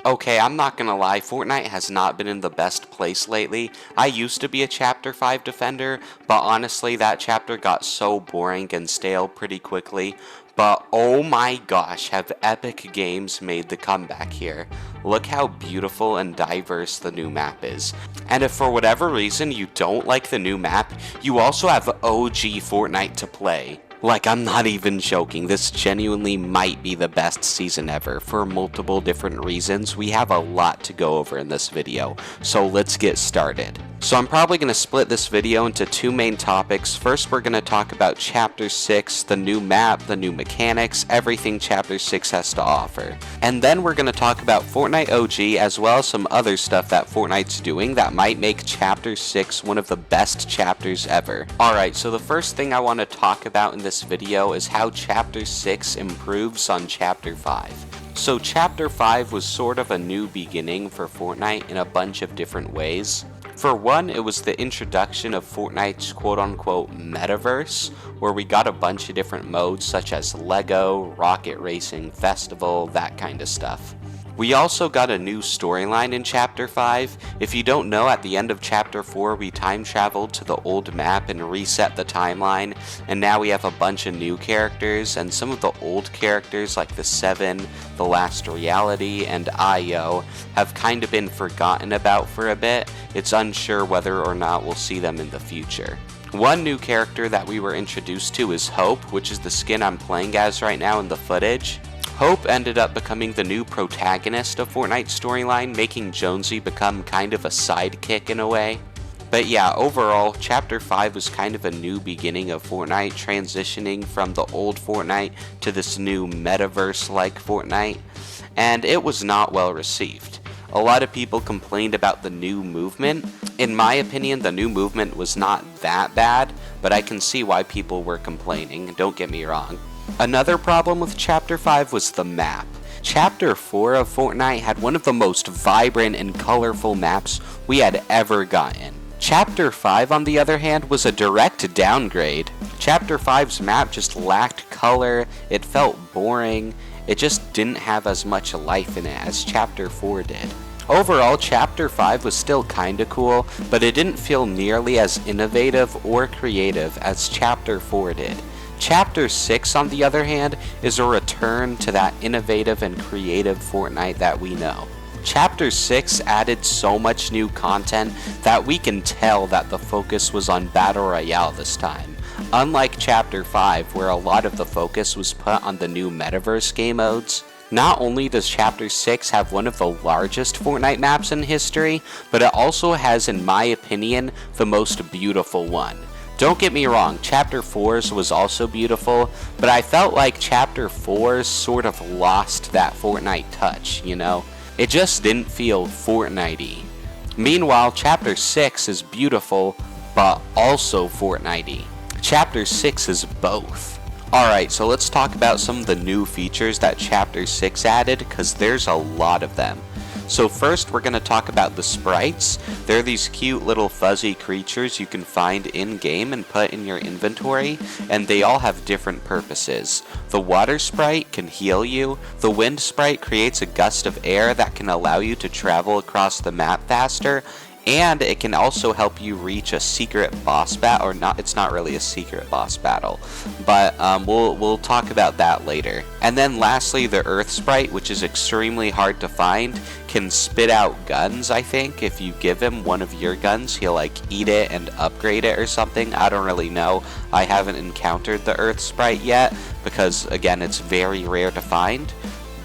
Okay, I'm not gonna lie, Fortnite has not been in the best place lately. I used to be a Chapter 5 defender, but honestly, that chapter got so boring and stale pretty quickly. But oh my gosh, have Epic Games made the comeback here. Look how beautiful and diverse the new map is. And if for whatever reason you don't like the new map, you also have OG Fortnite to play. Like, I'm not even joking, this genuinely might be the best season ever for multiple different reasons. We have a lot to go over in this video, so let's get started. So I'm probably going to split this video into two main topics. First, we're going to talk about Chapter 6, the new map, the new mechanics, everything Chapter 6 has to offer. And then we're going to talk about Fortnite OG as well as some other stuff that Fortnite's doing that might make Chapter 6 one of the best chapters ever. Alright, so the first thing I want to talk about in this video is how Chapter 6 improves on Chapter 5. So Chapter 5 was sort of a new beginning for Fortnite in a bunch of different ways. For one, it was the introduction of Fortnite's quote-unquote Metaverse, where we got a bunch of different modes such as Lego, Rocket Racing, Festival, that kind of stuff. We also got a new storyline in Chapter 5. If you don't know, at the end of Chapter 4 we time traveled to the old map and reset the timeline, and now we have a bunch of new characters, and some of the old characters like the Seven, The Last Reality, and Io have kind of been forgotten about for a bit. It's unsure whether or not we'll see them in the future. One new character that we were introduced to is Hope, which is the skin I'm playing as right now in the footage. Hope ended up becoming the new protagonist of Fortnite's storyline, making Jonesy become kind of a sidekick in a way. But yeah, overall, Chapter 5 was kind of a new beginning of Fortnite, transitioning from the old Fortnite to this new Metaverse-like Fortnite, and it was not well received. A lot of people complained about the new movement. In my opinion, the new movement was not that bad, but I can see why people were complaining, don't get me wrong. Another problem with Chapter 5 was the map. Chapter 4 of Fortnite had one of the most vibrant and colorful maps we had ever gotten. Chapter 5, on the other hand, was a direct downgrade. Chapter 5's map just lacked color, it felt boring, it just didn't have as much life in it as Chapter 4 did. Overall, Chapter 5 was still kinda cool, but it didn't feel nearly as innovative or creative as Chapter 4 did. Chapter 6, on the other hand, is a return to that innovative and creative Fortnite that we know. Chapter 6 added so much new content that we can tell that the focus was on Battle Royale this time. Unlike Chapter 5, where a lot of the focus was put on the new Metaverse game modes. Not only does Chapter 6 have one of the largest Fortnite maps in history, but it also has, in my opinion, the most beautiful one. Don't get me wrong, Chapter 4's was also beautiful, but I felt like Chapter 4's sort of lost that Fortnite touch, you know? It just didn't feel Fortnite-y. Meanwhile, Chapter 6 is beautiful, but also Fortnite-y. Chapter 6 is both. Alright, so let's talk about some of the new features that Chapter 6 added, because there's a lot of them. So first, we're going to talk about the sprites. They're these cute little fuzzy creatures you can find in-game and put in your inventory, and they all have different purposes. The water sprite can heal you, the wind sprite creates a gust of air that can allow you to travel across the map faster, and it can also help you reach a secret boss battle, or not, it's not really a secret boss battle, but we'll talk about that later. And then lastly, the earth sprite, which is extremely hard to find, can spit out guns, I think. If you give him one of your guns, he'll like eat it and upgrade it or something. I don't really know. I haven't encountered the earth sprite yet, because again, it's very rare to find.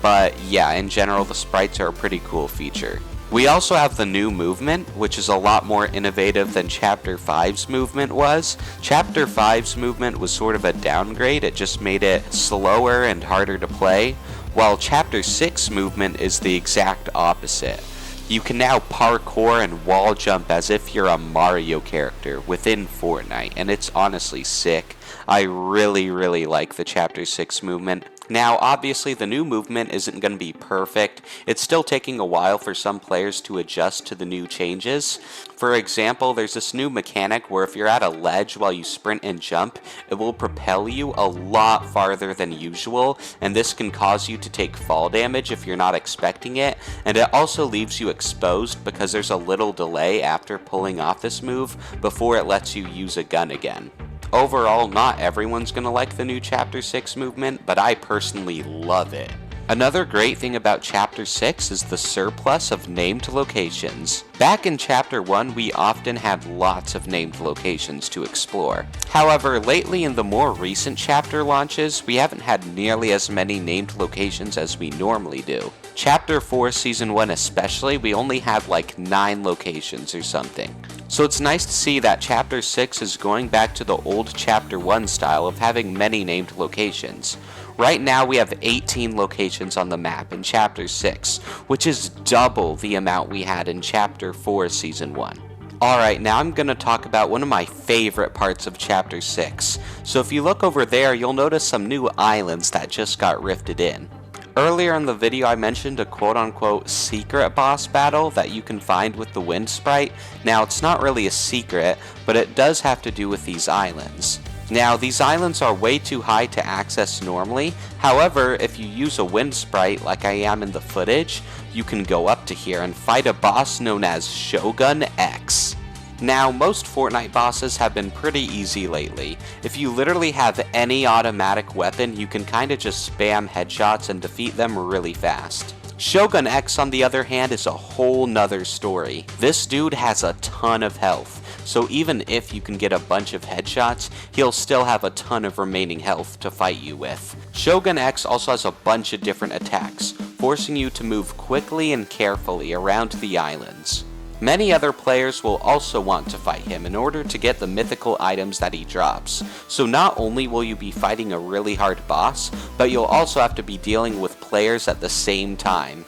But yeah, in general, the sprites are a pretty cool feature. We also have the new movement, which is a lot more innovative than Chapter 5's movement was. Chapter 5's movement was sort of a downgrade, it just made it slower and harder to play, while Chapter 6 movement is the exact opposite. You can now parkour and wall jump as if you're a Mario character within Fortnite, and it's honestly sick. I really like the Chapter 6 movement. Now, obviously, the new movement isn't going to be perfect. It's still taking a while for some players to adjust to the new changes. For example, there's this new mechanic where if you're at a ledge while you sprint and jump, it will propel you a lot farther than usual, and this can cause you to take fall damage if you're not expecting it, and it also leaves you exposed because there's a little delay after pulling off this move before it lets you use a gun again. Overall, not everyone's going to like the new Chapter 6 movement, but I personally love it. Another great thing about Chapter 6 is the surplus of named locations. Back in Chapter 1, we often had lots of named locations to explore. However, lately in the more recent chapter launches, we haven't had nearly as many named locations as we normally do. Chapter 4 Season 1 especially, we only had like 9 locations or something. So it's nice to see that Chapter 6 is going back to the old Chapter 1 style of having many named locations. Right now we have 18 locations on the map in Chapter 6, which is double the amount we had in Chapter 4 Season 1. Alright, now I'm going to talk about one of my favorite parts of Chapter 6. So if you look over there, you'll notice some new islands that just got rifted in. Earlier in the video I mentioned a quote-unquote secret boss battle that you can find with the wind sprite. Now it's not really a secret, but it does have to do with these islands. Now these islands are way too high to access normally, however if you use a wind sprite like I am in the footage, you can go up to here and fight a boss known as Shogun X. Now, most Fortnite bosses have been pretty easy lately. If you literally have any automatic weapon, you can kinda just spam headshots and defeat them really fast. Shogun X, on the other hand, is a whole nother story. This dude has a ton of health, so even if you can get a bunch of headshots, he'll still have a ton of remaining health to fight you with. Shogun X also has a bunch of different attacks, forcing you to move quickly and carefully around the islands. Many other players will also want to fight him in order to get the mythical items that he drops, so not only will you be fighting a really hard boss, but you'll also have to be dealing with players at the same time.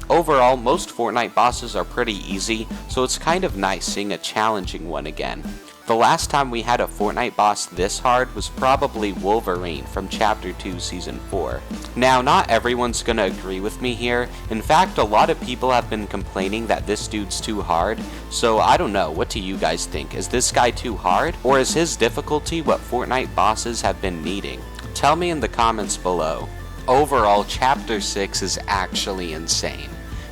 Overall, most Fortnite bosses are pretty easy, so it's kind of nice seeing a challenging one again. The last time we had a Fortnite boss this hard was probably Wolverine from Chapter 2 Season 4. Now, not everyone's gonna agree with me here. In fact, a lot of people have been complaining that this dude's too hard, so I don't know, what do you guys think? Is this guy too hard? Or is his difficulty what Fortnite bosses have been needing? Tell me in the comments below. Overall, Chapter 6 is actually insane.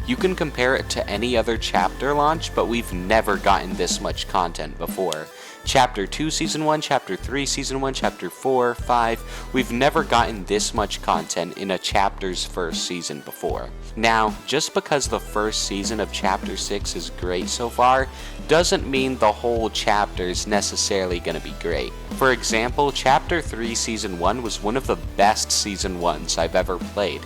You can compare it to any other chapter launch, but we've never gotten this much content before. Chapter 2 Season 1, Chapter 3 Season 1, Chapter 4, 5, we've never gotten this much content in a chapter's first season before. Now, just because the first season of Chapter 6 is great so far, doesn't mean the whole chapter is necessarily going to be great. For example, Chapter 3 Season 1 was one of the best Season 1s I've ever played.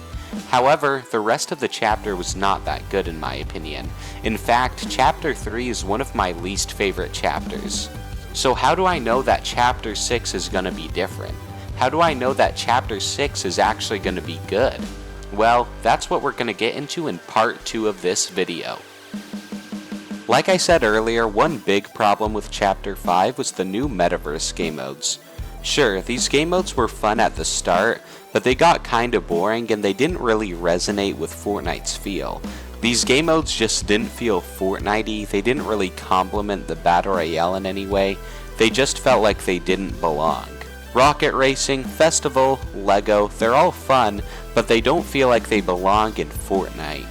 However, the rest of the chapter was not that good in my opinion. In fact, Chapter 3 is one of my least favorite chapters. So how do I know that Chapter 6 is going to be different? How do I know that Chapter 6 is actually going to be good? Well, that's what we're going to get into in part 2 of this video. Like I said earlier, one big problem with Chapter 5 was the new Metaverse game modes. Sure, these game modes were fun at the start, but they got kinda boring and they didn't really resonate with Fortnite's feel. These game modes just didn't feel Fortnite-y, they didn't really complement the Battle Royale in any way, they just felt like they didn't belong. Rocket Racing, Festival, Lego, they're all fun, but they don't feel like they belong in Fortnite.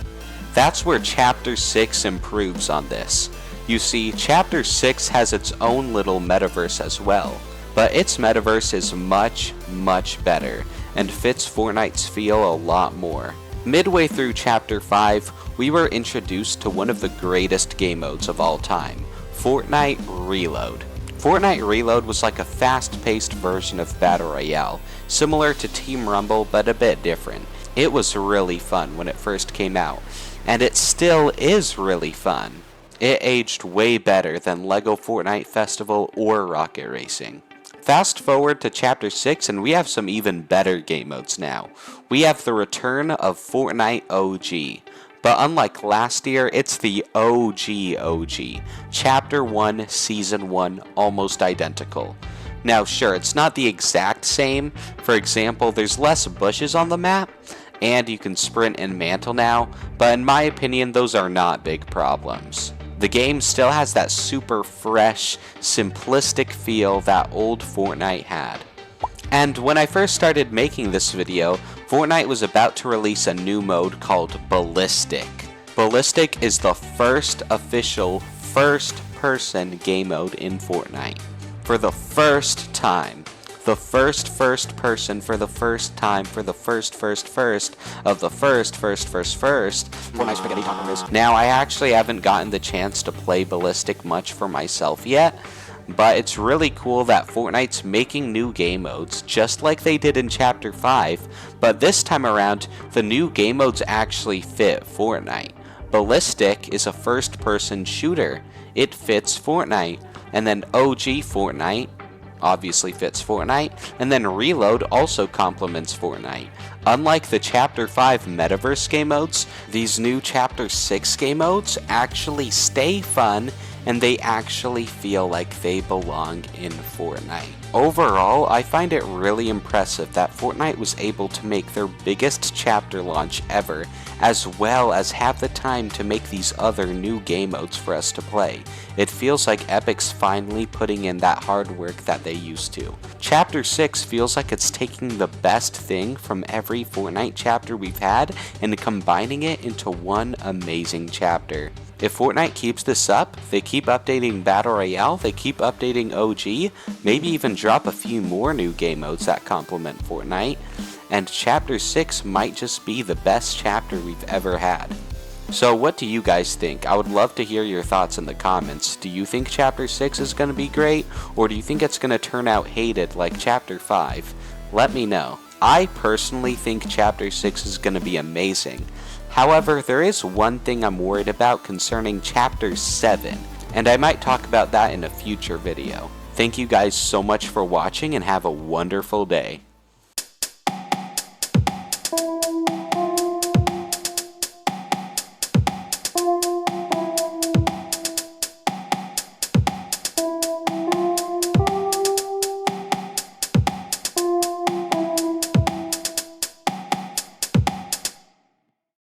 That's where Chapter 6 improves on this. You see, Chapter 6 has its own little metaverse as well, but its metaverse is much, much better, and fits Fortnite's feel a lot more. Midway through Chapter 5, we were introduced to one of the greatest game modes of all time, Fortnite Reload. Fortnite Reload was like a fast-paced version of Battle Royale, similar to Team Rumble but a bit different. It was really fun when it first came out, and it still is really fun. It aged way better than Lego Fortnite Festival or Rocket Racing. Fast forward to Chapter 6 and we have some even better game modes now. We have the return of Fortnite OG. But unlike last year, it's the OG. Chapter 1, Season 1, almost identical. Now sure, it's not the exact same. For example, there's less bushes on the map, and you can sprint and mantle now, but in my opinion, those are not big problems. The game still has that super fresh, simplistic feel that old Fortnite had. And when I first started making this video, Fortnite was about to release a new mode called Ballistic. Ballistic is the first official first-person game mode in Fortnite. For the first time. The first person for the first time for the first of the first. Fortnite spaghetti tacos. Now, I actually haven't gotten the chance to play Ballistic much for myself yet, but it's really cool that Fortnite's making new game modes, just like they did in Chapter 5, but this time around, the new game modes actually fit Fortnite. Ballistic is a first-person shooter. It fits Fortnite. And then OG Fortnite obviously fits Fortnite, and then Reload also complements Fortnite. Unlike the Chapter 5 Metaverse game modes, these new Chapter 6 game modes actually stay fun, and they actually feel like they belong in Fortnite. Overall, I find it really impressive that Fortnite was able to make their biggest chapter launch ever, as well as have the time to make these other new game modes for us to play. It feels like Epic's finally putting in that hard work that they used to. Chapter 6 feels like it's taking the best thing from every Fortnite chapter we've had and combining it into one amazing chapter. If Fortnite keeps this up, they keep updating Battle Royale, they keep updating OG, maybe even drop a few more new game modes that complement Fortnite, and Chapter 6 might just be the best chapter we've ever had. So what do you guys think? I would love to hear your thoughts in the comments. Do you think Chapter 6 is going to be great, or do you think it's going to turn out hated like Chapter 5? Let me know. I personally think Chapter 6 is going to be amazing. However, there is one thing I'm worried about concerning Chapter 7, and I might talk about that in a future video. Thank you guys so much for watching and have a wonderful day.